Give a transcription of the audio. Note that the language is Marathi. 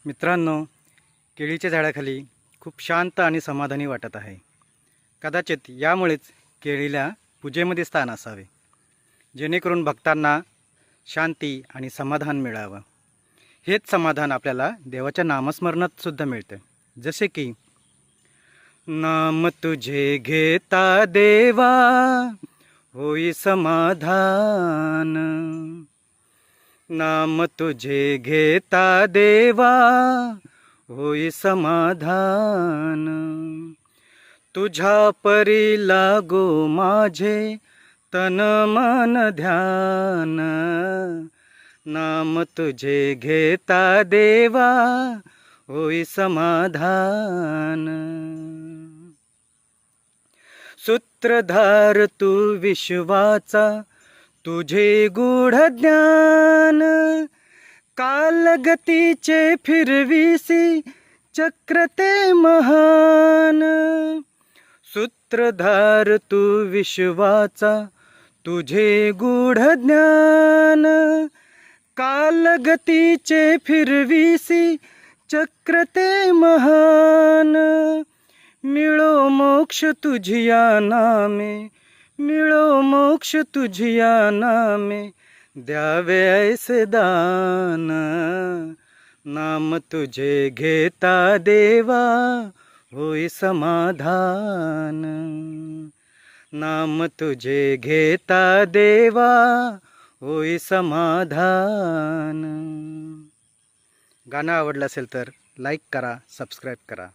मित्रांनो, केळीच्या झाडाखाली खूप शांत आणि समाधानी वाटत आहे. कदाचित यामुळेच केळीला पूजेमध्ये स्थान असावे, जेणेकरून भक्तांना शांती आणि समाधान मिळावं. हेच समाधान आपल्याला देवाच्या नामस्मरणात सुद्धा मिळतं. जसे की नाम तुझे घेता देवा होई समाधान, नाम तुझे घेता देवा होई समाधान, तुझ्या परी लागो माझे तन मन ध्यान, नाम तुझे घेता देवा होई समाधान. सूत्रधार तू विश्वाचा तुझे गूढ ज्ञान, कालगतीचे फिरविसी चक्र ते महान. सूत्रधार तू विश्वाचा तुझे गूढ ज्ञान, कालगतीचे फिरविसी चक्र ते महान. मिळो मोक्ष तुझिया नामे, मिळो मोक्ष तुझिया नामे, द्यावे ऐसे दान, नाम तुझे घेता देवा होई समाधान, नाम तुझे घेता देवा होई समाधान. गाणं आवडलं असेल तर लाईक करा, सबस्क्राईब करा.